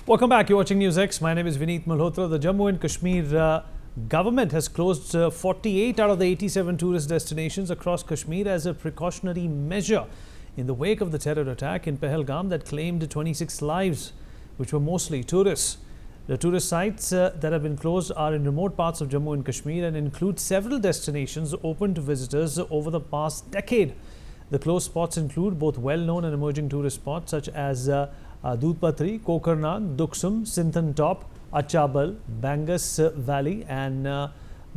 Welcome back. You're watching NewsX. My name is Vineet Malhotra. The Jammu and Kashmir government has closed 48 out of the 87 tourist destinations across Kashmir as a precautionary measure in the wake of the terror attack in Pahalgam that claimed 26 lives, which were mostly tourists. The tourist sites that have been closed are in remote parts of Jammu and Kashmir and include several destinations open to visitors over the past decade. The closed spots include both well-known and emerging tourist spots such as Doodhpathri, Kokernag, Duksum, Sinthan Top, Achabal, Bangus Valley and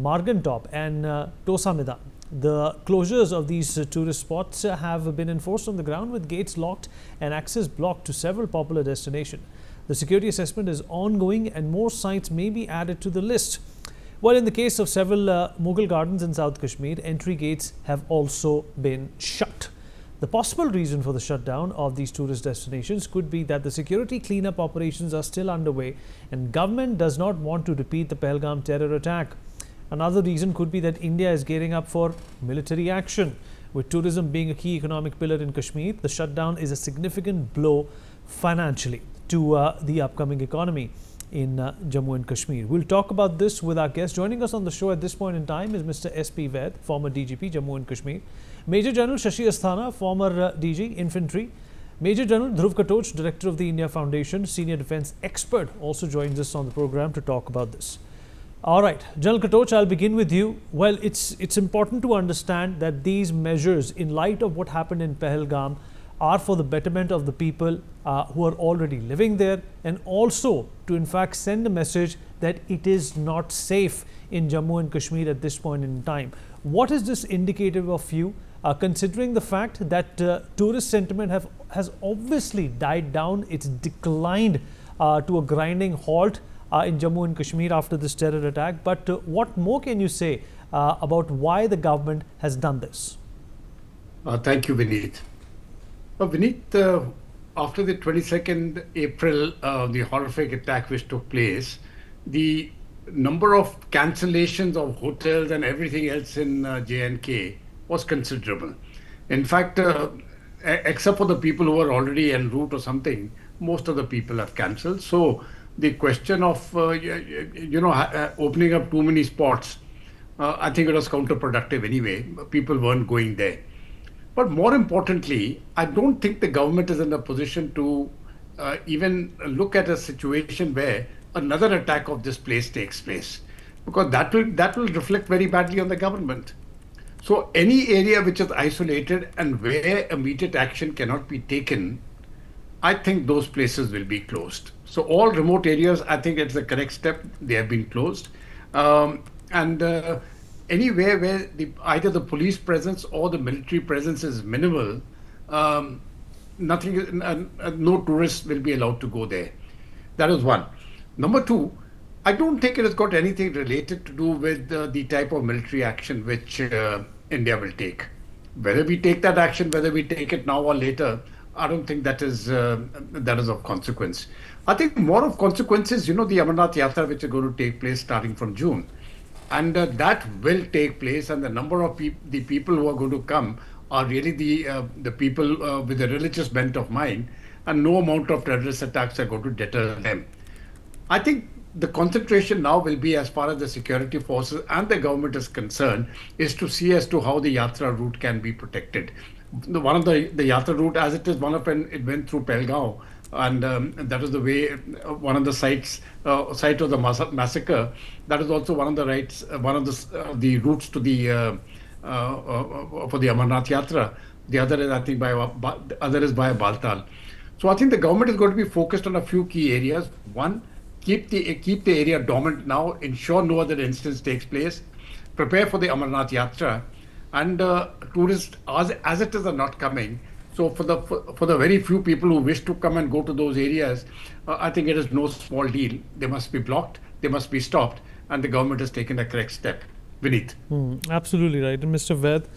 Margan Top and Tosa. The closures of these tourist spots have been enforced on the ground with gates locked and access blocked to several popular destinations. The security assessment is ongoing and more sites may be added to the list. Well, in the case of several Mughal gardens in South Kashmir, entry gates have also been shut. The possible reason for the shutdown of these tourist destinations could be that the security cleanup operations are still underway and government does not want to repeat the Pahalgam terror attack. Another reason could be that India is gearing up for military action. With tourism being a key economic pillar in Kashmir, the shutdown is a significant blow financially to the upcoming economy in Jammu and Kashmir. We'll talk about this with our guest. Joining us on the show at this point in time is Mr. S.P. Vaid, former DGP, Jammu and Kashmir. Major General Shashi Asthana, former DG, Infantry. Major General Dhruv Katoch, Director of the India Foundation, Senior Defence Expert, also joins us on the program to talk about this. All right, General Katoch, I'll begin with you. Well, it's important to understand that these measures, in light of what happened in Pahalgam, are for the betterment of the people who are already living there, and also to in fact send a message that it is not safe in Jammu and Kashmir at this point in time. What is this indicative of you, considering the fact that tourist sentiment has obviously died down, it's declined to a grinding halt in Jammu and Kashmir after this terror attack, but what more can you say about why the government has done this? Thank you, Vineet. Vineet, after the 22nd April, the horrific attack which took place, the number of cancellations of hotels and everything else in J&K was considerable. In fact, except for the people who were already en route or something, most of the people have cancelled. So the question of, opening up too many spots, I think it was counterproductive anyway. People weren't going there. But more importantly, I don't think the government is in a position to even look at a situation where another attack of this place takes place, because that will reflect very badly on the government. So any area which is isolated and where immediate action cannot be taken, I think those places will be closed. So all remote areas, I think it's the correct step. They have been closed. Anywhere where either the police presence or the military presence is minimal, no tourists will be allowed to go there. That is one. Number two, I don't think it has got anything related to do with the type of military action which India will take. Whether we take that action, whether we take it now or later, I don't think that is of consequence. I think more of consequences, the Amarnath Yatra, which is going to take place starting from June. And that will take place, and the number of the people who are going to come are really the people with a religious bent of mind, and no amount of terrorist attacks are going to deter them. I think the concentration now will be, as far as the security forces and the government is concerned, is to see as to how the Yatra route can be protected. One of the Yatra route, as it is, it went through Pahalgam, and that is the way, one of the site of the massacre. That is also one of the the routes to the for the Amarnath Yatra. The other is, I think, other is by Baltal. So I think the government is going to be focused on a few key areas. One, keep the area dormant now, ensure no other instance takes place, prepare for the Amarnath Yatra, and tourists as it is are not coming. So for the very few people who wish to come and go to those areas, I think it is no small deal. They must be blocked, they must be stopped, and the government has taken a correct step. Vineet. Absolutely right. And Mr. Vaid,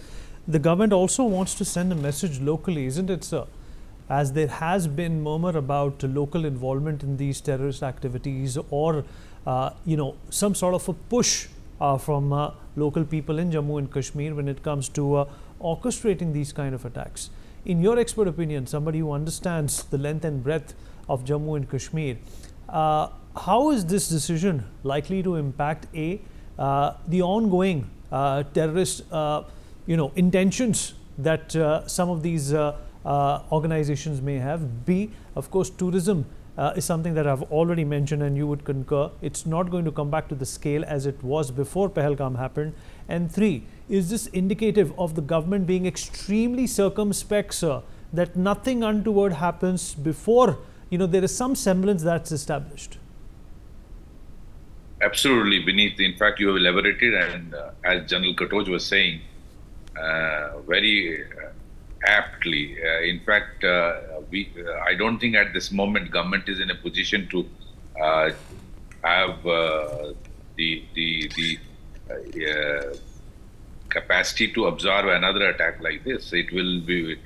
the government also wants to send a message locally, isn't it, sir? As there has been murmur about local involvement in these terrorist activities, or some sort of a push from local people in Jammu and Kashmir when it comes to orchestrating these kind of attacks. In your expert opinion, somebody who understands the length and breadth of Jammu and Kashmir, How is this decision likely to impact the ongoing terrorist intentions that some of these organizations may have? B, of course, tourism is something that I've already mentioned, and you would concur. It's not going to come back to the scale as it was before Pahalgam happened. And 3, is this indicative of the government being extremely circumspect, sir, that nothing untoward happens before there is some semblance that's established? Absolutely, Beneath. In fact, you have elaborated, and as General Katoj was saying, very aptly. In fact, I don't think at this moment government is in a position to have the capacity to absorb another attack like this. It will be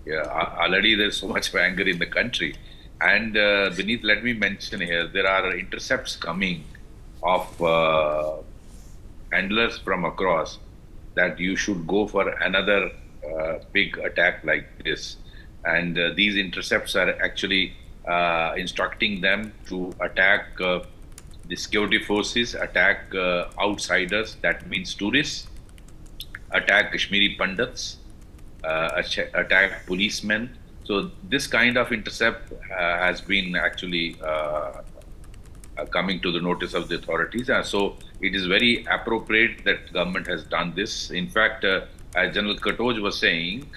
already there's so much anger in the country, and Beneath, let me mention here there are intercepts coming of handlers from across that you should go for another big attack like this. And these intercepts are actually instructing them to attack the security forces, attack outsiders, that means tourists, attack Kashmiri Pandits, attack policemen. So this kind of intercept has been actually coming to the notice of the authorities. So it is very appropriate that government has done this. In fact, as General Katoj was saying,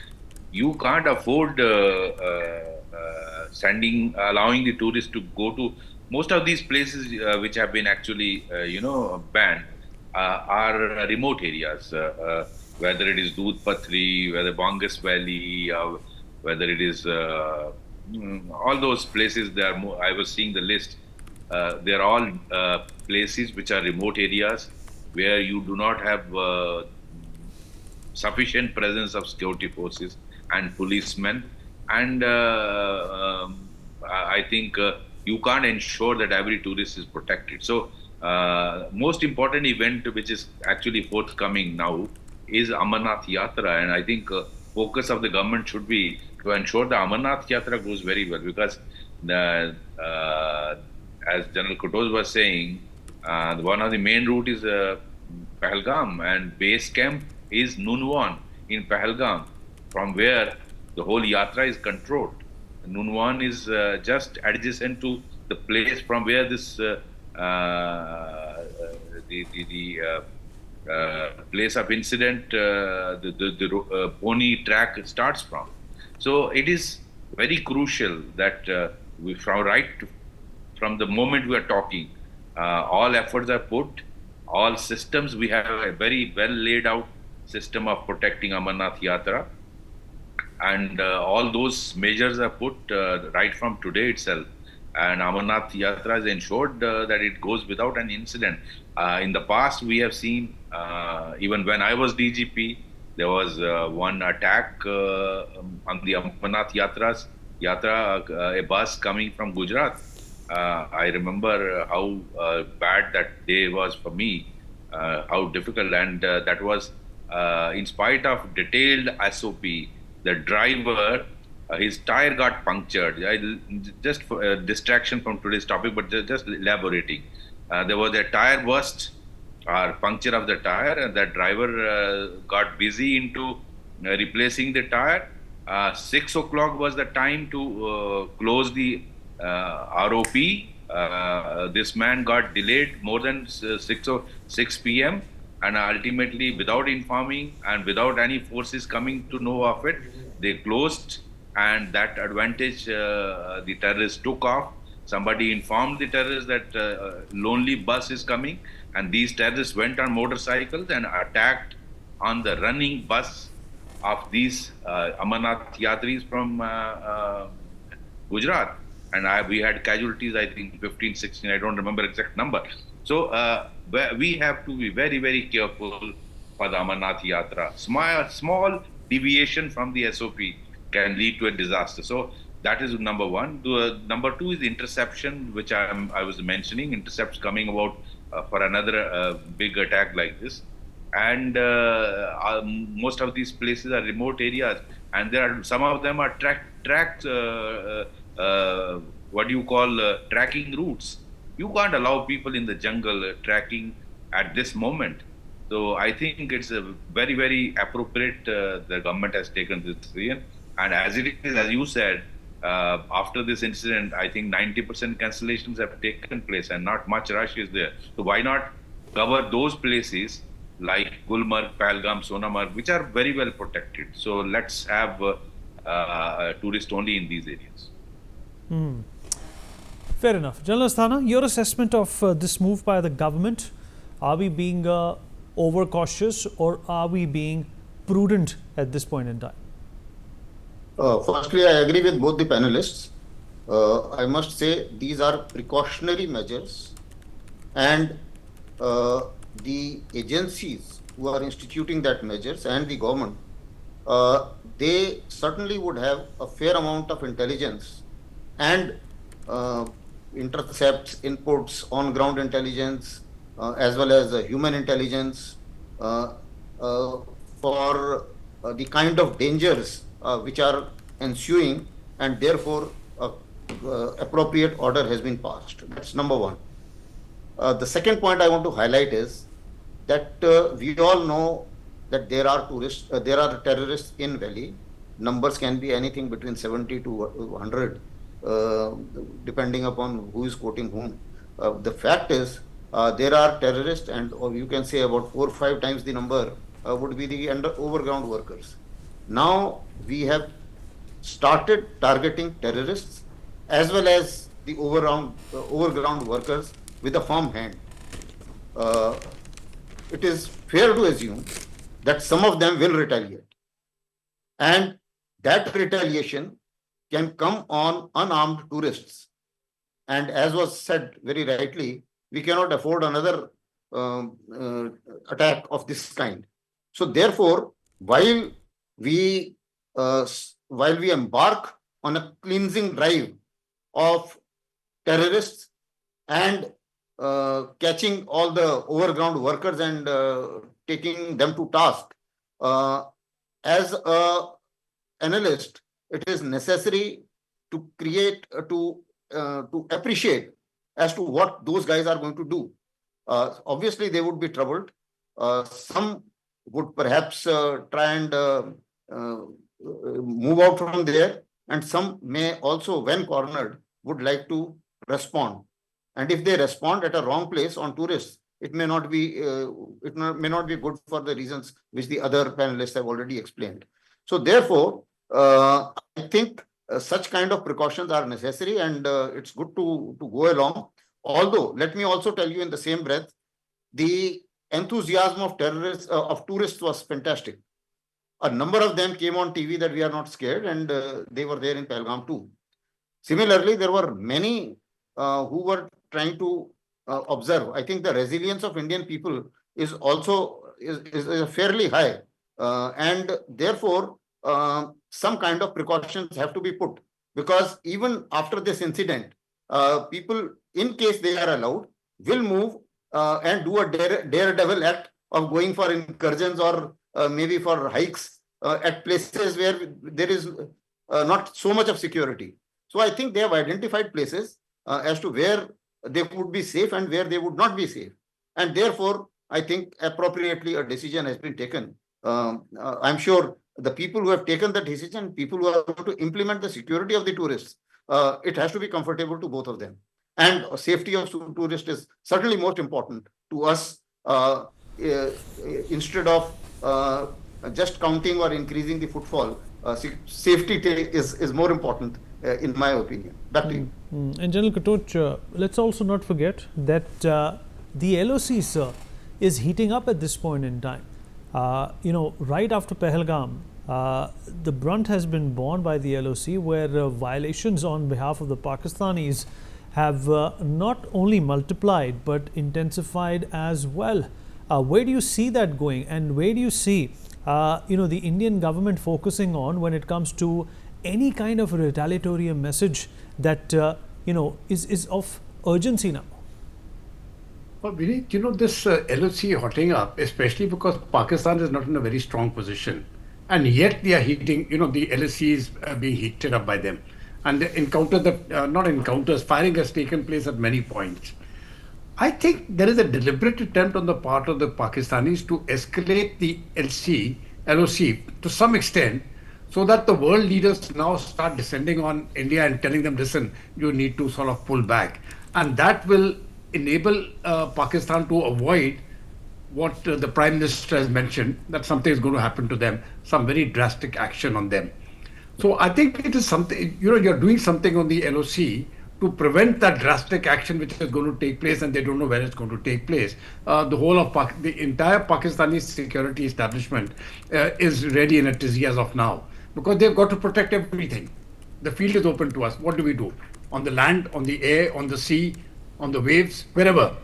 you can't afford allowing the tourists to go to most of these places which have been actually, banned are remote areas, whether it is Doodhpathri, whether Bangus Valley, whether it is all those places. I was seeing the list. They are all places which are remote areas where you do not have sufficient presence of security forces and policemen. And I think you can't ensure that every tourist is protected. So most important event which is actually forthcoming now is Amarnath Yatra. And I think focus of the government should be to ensure the Amarnath Yatra goes very well, because as General Katoj was saying, one of the main route is Pahalgam, and base camp is Nunwan in Pahalgam, from where the whole yatra is controlled. Nunwan is just adjacent to the place from where this place of incident, the pony track starts from. So it is very crucial that from the moment we are talking, all efforts are put, all systems, we have a very well laid out system of protecting Amarnath Yatra, and all those measures are put right from today itself. And Amarnath Yatra is ensured that it goes without an incident. In the past, we have seen, even when I was DGP, there was one attack on the Amarnath Yatra, a bus coming from Gujarat. I remember how bad that day was for me, how difficult, and that was in spite of detailed SOP, the driver, his tire got punctured. Just for distraction from today's topic, but just elaborating. There was a tire burst or puncture of the tire, and that driver got busy into replacing the tire. 6 o'clock was the time to close the ROP. This man got delayed more than 6 p.m. and ultimately, without informing and without any forces coming to know of it, they closed, and that advantage the terrorists took off. Somebody informed the terrorists that lonely bus is coming, and these terrorists went on motorcycles and attacked on the running bus of these Amarnath Yatris from Gujarat. And we had casualties, I think 15, 16, I don't remember exact number. So we have to be very, very careful for the Amarnath Yatra. Small deviation from the SOP can lead to a disaster. So that is number one. Number two is interception, which I was mentioning, intercepts coming about for another big attack like this. And most of these places are remote areas, and some of them are tracking routes. You can't allow people in the jungle trekking at this moment. So I think it's a very, very appropriate. The government has taken this decision, and as it is, as you said, after this incident, I think 90% cancellations have taken place, and not much rush is there. So why not cover those places like Gulmarg, Pahalgam, Sonamarg, which are very well protected? So let's have tourists only in these areas. Fair enough. General Asthana, your assessment of this move by the government, are we being overcautious or are we being prudent at this point in time? Firstly, I agree with both the panelists. I must say these are precautionary measures, and the agencies who are instituting that measures and the government, they certainly would have a fair amount of intelligence and intercepts, inputs, on-ground intelligence, as well as human intelligence for the kind of dangers which are ensuing, and therefore appropriate order has been passed. That's number one. The second point I want to highlight is that we all know that there are terrorists in Valley. Numbers can be anything between 70 to 100, depending upon who is quoting whom. The fact is, there are terrorists, and or you can say about 4 or 5 times the number would be the overground workers. Now we have started targeting terrorists as well as the overground workers with a firm hand. It is fair to assume that some of them will retaliate, and that retaliation can come on unarmed tourists. And as was said very rightly, we cannot afford another attack of this kind. So therefore, while we embark on a cleansing drive of terrorists and catching all the overground workers and taking them to task, as an analyst, it is necessary to create, to appreciate as to what those guys are going to do. Obviously, they would be troubled. Some would perhaps try and move out from there, and some may also, when cornered, would like to respond. And if they respond at a wrong place on tourists, it may not be good for the reasons which the other panelists have already explained. So therefore, I think such kind of precautions are necessary, and it's good to go along. Although, let me also tell you in the same breath, the enthusiasm of tourists was fantastic. A number of them came on TV that we are not scared, and they were there in Pahalgam too. Similarly, there were many who were trying to observe. I think the resilience of Indian people is also fairly high, and therefore some kind of precautions have to be put, because even after this incident, people, in case they are allowed, will move and do a daredevil act of going for incursions or maybe for hikes at places where there is not so much of security. So I think they have identified places as to where they would be safe and where they would not be safe. And therefore, I think appropriately a decision has been taken. I'm sure the people who have taken the decision, people who are going to implement the security of the tourists, it has to be comfortable to both of them. And safety of tourists is certainly most important to us, instead of just counting or increasing the footfall. Safety is more important, in my opinion. Back to you. And General Katoch, let's also not forget that the LOC, is heating up at this point in time. Right after Pahalgam, the brunt has been borne by the LOC, where violations on behalf of the Pakistanis have not only multiplied but intensified as well. Where do you see that going, and where do you see the Indian government focusing on when it comes to any kind of a retaliatory message that is of urgency now? Well, Vineet, this LOC hotting up, especially because Pakistan is not in a very strong position, and yet they are heating, the LOC is being heated up by them. And the firing has taken place at many points. I think there is a deliberate attempt on the part of the Pakistanis to escalate the LOC to some extent so that the world leaders now start descending on India and telling them, listen, you need to sort of pull back. And that will enable Pakistan to avoid what the Prime Minister has mentioned, that something is going to happen to them, some very drastic action on them. So I think it is something, you're doing something on the LOC to prevent that drastic action which is going to take place, and they don't know where it's going to take place. The entire Pakistani security establishment is ready in a tizzy as of now because they've got to protect everything. The field is open to us. What do we do? On the land, on the air, on the sea, on the waves, wherever.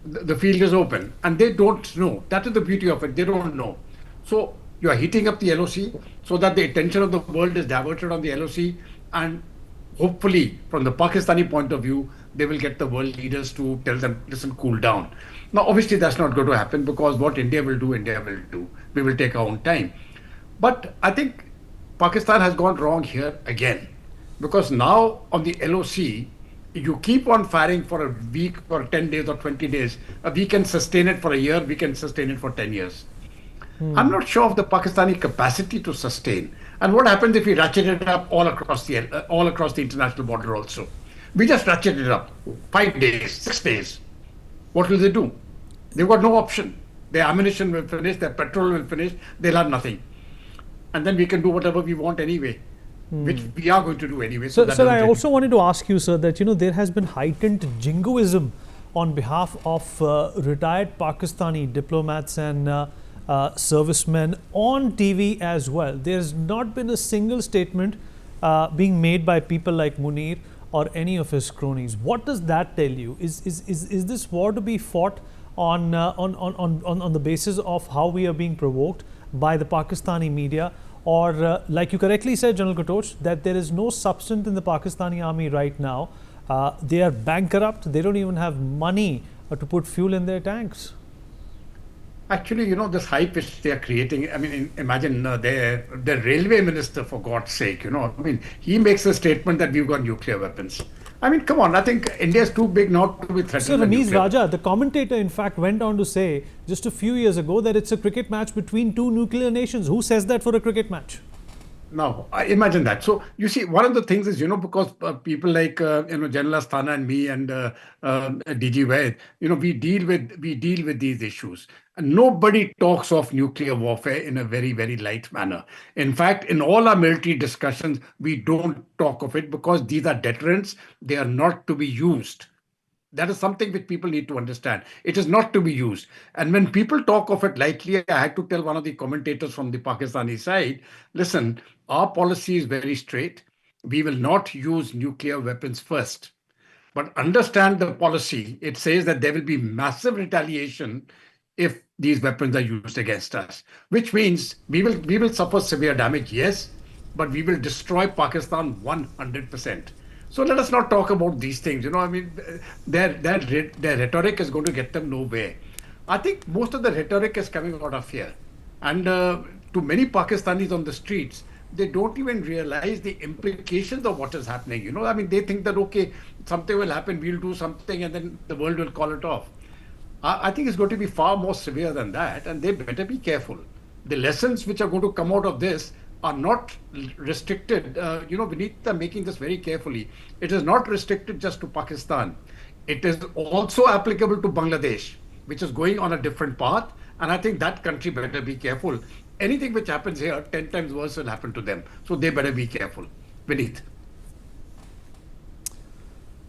The field is open and they don't know. That is the beauty of it. They don't know. So you are heating up the LOC so that the attention of the world is diverted on the LOC, and hopefully from the Pakistani point of view, they will get the world leaders to tell them, listen, cool down. Now, obviously that's not going to happen because what India will do, India will do. We will take our own time. But I think Pakistan has gone wrong here again because now on the LOC, you keep on firing for a week or 10 days or 20 days. We can sustain it for a year, we can sustain it for 10 years. I'm not sure of the Pakistani capacity to sustain. And what happens if we ratchet it up all across the international border also? We just ratchet it up 5 days, 6 days. What will they do? They've got no option. Their ammunition will finish, their petrol will finish, they'll have nothing. And then we can do whatever we want anyway, which we are going to do anyway. So sir, I also wanted to ask you, sir, that there has been heightened jingoism on behalf of retired Pakistani diplomats and servicemen on TV as well. There's not been a single statement being made by people like Munir or any of his cronies. What does that tell you? Is this war to be fought on the basis of how we are being provoked by the Pakistani media? Or like you correctly said, General Katoch, that there is no substance in the Pakistani army right now. They are bankrupt. They don't even have money to put fuel in their tanks. Actually, this hype which they are creating, I mean, imagine the railway minister, for God's sake, he makes a statement that we've got nuclear weapons. I mean, come on, I think India is too big not to be threatened. So Ramiz Raja, the commentator, in fact, went on to say just a few years ago that it's a cricket match between two nuclear nations. Who says that for a cricket match? Now, imagine that. So, you see, one of the things is, because people like, General Asthana and me and DG Vaid, we deal with these issues. And nobody talks of nuclear warfare in a very, very light manner. In fact, in all our military discussions, we don't talk of it because these are deterrents. They are not to be used. That is something which people need to understand. It is not to be used. And when people talk of it lightly, I had to tell one of the commentators from the Pakistani side, listen, our policy is very straight. We will not use nuclear weapons first. But understand the policy. It says that there will be massive retaliation if these weapons are used against us, which means we will suffer severe damage, yes, but we will destroy Pakistan 100%. So let us not talk about these things. I mean, their rhetoric is going to get them nowhere. I think most of the rhetoric is coming out of here. And to many Pakistanis on the streets, they don't even realize the implications of what is happening. I mean, they think that, okay, something will happen, we'll do something, and then the world will call it off. I think it's going to be far more severe than that, and they better be careful. The lessons which are going to come out of this are not restricted. Vinita making this very carefully. It is not restricted just to Pakistan. It is also applicable to Bangladesh, which is going on a different path. And I think that country better be careful. Anything which happens here, 10 times worse will happen to them. So they better be careful. Vinit.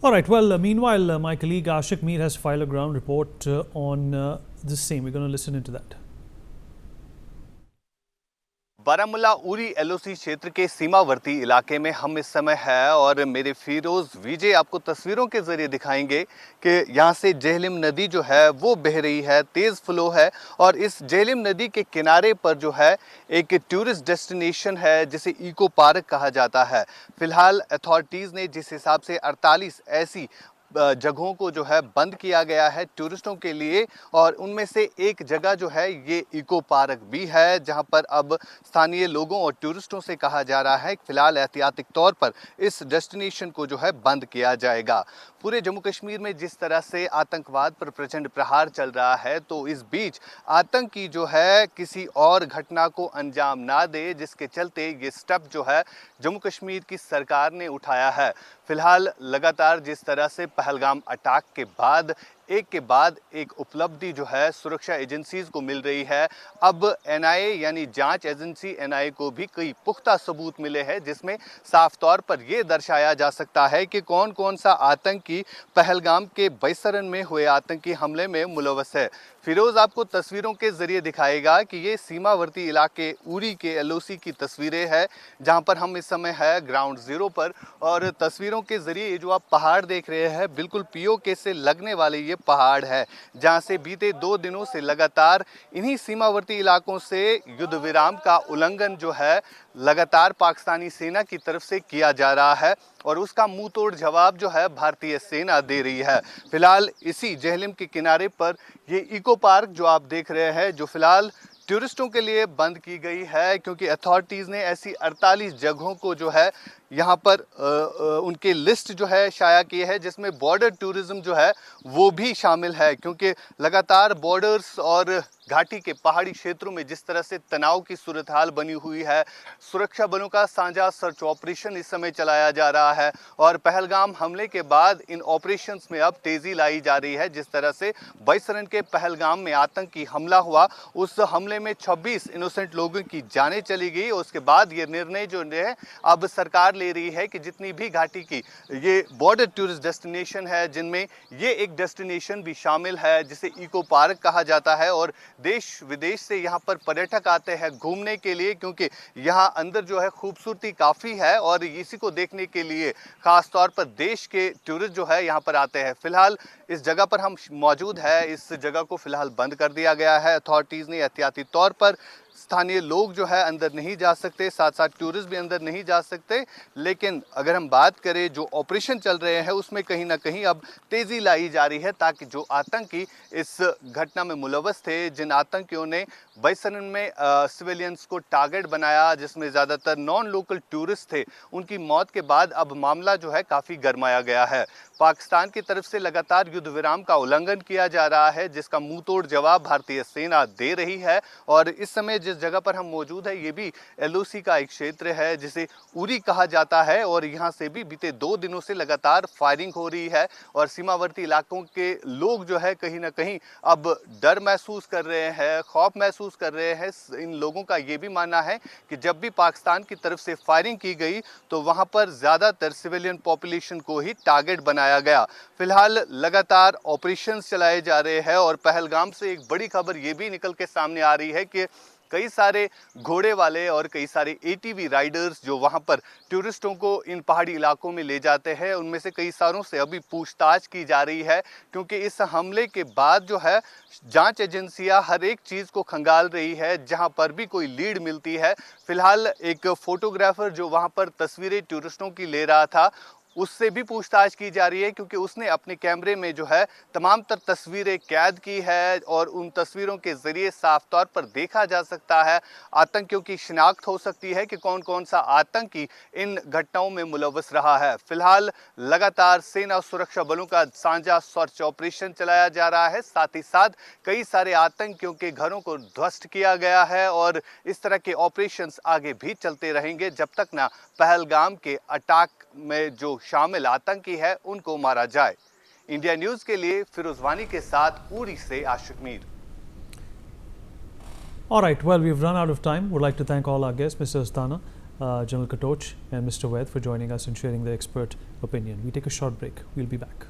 All right. Well, meanwhile, my colleague Ashik Mir has filed a ground report on the same. We're going to listen into that. Baramulla Uri LOC क्षेत्र के सीमावर्ती इलाके में हम इस समय है और मेरे फिरोज विजय आपको तस्वीरों के जरिए दिखाएंगे कि यहाँ से जेहलिम नदी जो है वो बह रही है, तेज़ फ्लो है और इस जेहलिम नदी के किनारे पर जो है एक टूरिस्ट डेस्टिनेशन है जिसे इको पार्क कहा जाता है। फिलहाल अथॉरिटीज़ ने जिस हिसाब से 48 ऐसी जगहों को जो है बंद किया गया है टूरिस्टों के लिए, और उनमें से एक जगह जो है ये इको पार्क भी है, जहां पर अब स्थानीय लोगों और टूरिस्टों से कहा जा रहा है कि फिलहाल एहतियाती तौर पर इस डेस्टिनेशन को जो है बंद किया जाएगा। पूरे जम्मू कश्मीर में जिस तरह से आतंकवाद पर प्रचंड प्रहार चल रहा है, तो इस बीच आतंकी जो है किसी और घटना को अंजाम ना दे, जिसके चलते ये स्टेप जो है जम्मू कश्मीर की सरकार ने उठाया है। फिलहाल लगातार जिस तरह से पहलगाम अटैक के बाद एक उपलब्धि जो है सुरक्षा एजेंसीज को मिल रही है। अब एनआईए यानी जांच एजेंसी एनआईए को भी कई पुख्ता सबूत मिले हैं, जिसमें साफ तौर पर यह दर्शाया जा सकता है कि कौन कौन सा आतंकी पहलगाम के बैसरन में हुए आतंकी हमले में मुलव्वस है। फिरोज आपको तस्वीरों के जरिए दिखाएगा कि ये सीमावर्ती इलाके उरी के एलओसी की तस्वीरें हैं, जहां पर हम इस समय है ग्राउंड जीरो पर, और तस्वीरों के जरिए ये जो आप पहाड़ देख रहे हैं बिल्कुल पीओके से लगने वाले ये पहाड़ है, जहां से बीते 2 दिनों से लगातार इन्हीं सीमावर्ती इलाकों से युद्ध विराम का उल्लंघन जो है लगातार पाकिस्तानी सेना की तरफ से किया जा रहा है, और उसका मुंह तोड़ जवाब जो है भारतीय सेना दे रही है। फिलहाल इसी जेहलिम के किनारे पर ये इको पार्क जो आप देख रहे हैं, जो फिलहाल टूरिस्टों के लिए बंद की गई है, क्योंकि अथॉरिटीज़ ने ऐसी 48 जगहों को जो है यहाँ पर उनके लिस्ट जो है शाया की है, जिसमें बॉर्डर टूरिज्म जो है वो भी शामिल है, क्योंकि लगातार बॉर्डर्स और घाटी के पहाड़ी क्षेत्रों में जिस तरह से तनाव की सूरत हाल बनी हुई है, सुरक्षा बलों का साझा सर्च ऑपरेशन इस समय चलाया जा रहा है, और पहलगाम हमले के बाद इन ऑपरेशंस में अब तेज़ी लाई जा रही है। जिस तरह से 22 रन के पहलगाम में आतंकी हमला हुआ, उस हमले में 26 इनोसेंट लोगों की जानें चली गई, और उसके बाद ये निर्णय जो है अब सरकार ले रही है कि जितनी भी घाटी की ये बॉर्डर टूरिस्ट डेस्टिनेशन है, जिनमें ये एक डेस्टिनेशन भी शामिल है जिसे इको पार्क कहा जाता है, और देश विदेश से यहाँ पर पर्यटक आते हैं घूमने के लिए, क्योंकि यहाँ अंदर जो है खूबसूरती काफ़ी है, और इसी को देखने के लिए ख़ास तौर पर देश के टूरिस्ट जो है यहाँ पर आते हैं। फिलहाल इस जगह पर हम मौजूद है, इस जगह को फिलहाल बंद कर दिया गया है। अथॉरिटीज़ ने एहतियाती तौर पर स्थानीय लोग जो है अंदर नहीं जा सकते, साथ साथ टूरिस्ट भी अंदर नहीं जा सकते, लेकिन अगर हम बात करें जो ऑपरेशन चल रहे हैं उसमें कहीं ना कहीं अब तेज़ी लाई जा रही है, ताकि जो आतंकी इस घटना में मुलव्वस थे, जिन आतंकियों ने बैसरन में सिविलियंस को टारगेट बनाया, जिसमें ज़्यादातर नॉन लोकल टूरिस्ट थे, उनकी मौत के बाद अब मामला जो है काफ़ी गरमाया गया है। पाकिस्तान की तरफ से लगातार युद्ध विराम का उल्लंघन किया जा रहा है, जिसका मुंह तोड़ जवाब भारतीय सेना दे रही है, और इस समय जिस जगह पर हम मौजूद है ये भी एलओसी का एक क्षेत्र है जिसे उरी कहा जाता है, और यहाँ से भी बीते 2 दिनों से लगातार फायरिंग हो रही है, और सीमावर्ती इलाकों के लोग जो है कहीं ना कहीं अब डर महसूस कर रहे हैं, खौफ महसूस कर रहे हैं। इन लोगों का ये भी मानना है कि जब भी पाकिस्तान की तरफ से फायरिंग की गई तो वहाँ पर ज़्यादातर सिविलियन पॉपुलेशन को ही टारगेट बनाया गया। फिलहाल लगातार ऑपरेशंस चलाए जा रहे हैं, और पहलगाम से एक बड़ी खबर ये भी निकल के सामने आ रही है कि कई सारे घोड़े वाले और कई सारे एटीवी राइडर्स जो वहां पर टूरिस्टों को इन पहाड़ी इलाकों में ले जाते हैं, उनमें से कई सारों से अभी पूछताछ की जा रही है, क्योंकि इस हमले के बाद जो है जांच एजेंसियां हर एक चीज़ को खंगाल रही है, जहां पर भी कोई लीड मिलती है। फिलहाल एक फोटोग्राफर जो वहां पर तस्वीरें टूरिस्टों की ले रहा था, उससे भी पूछताछ की जा रही है, क्योंकि उसने अपने कैमरे में जो है तमाम तर तस्वीरें कैद की है, और उन तस्वीरों के जरिए साफ तौर पर देखा जा सकता है, आतंकियों की शिनाख्त हो सकती है कि कौन कौन सा आतंकी इन घटनाओं में मुलव्वस रहा है। फिलहाल लगातार सेना सुरक्षा बलों का साझा सर्च ऑपरेशन चलाया जा रहा है, साथ ही साथ कई सारे आतंकियों के घरों को ध्वस्त किया गया है, और इस तरह के ऑपरेशंस आगे भी चलते रहेंगे जब तक ना पहलगाम के अटैक में जो शामिल आतंकी है उनको मारा जाए। इंडिया न्यूज के लिए फिरोजवानी के साथ उरी से आशिक Mir. All right, well, we've run out of time. Would like to thank all our guests, Mr. Asthana, General Katoch, and Mr. Ved for joining us and sharing their expert opinion. We take a short break. We'll be back.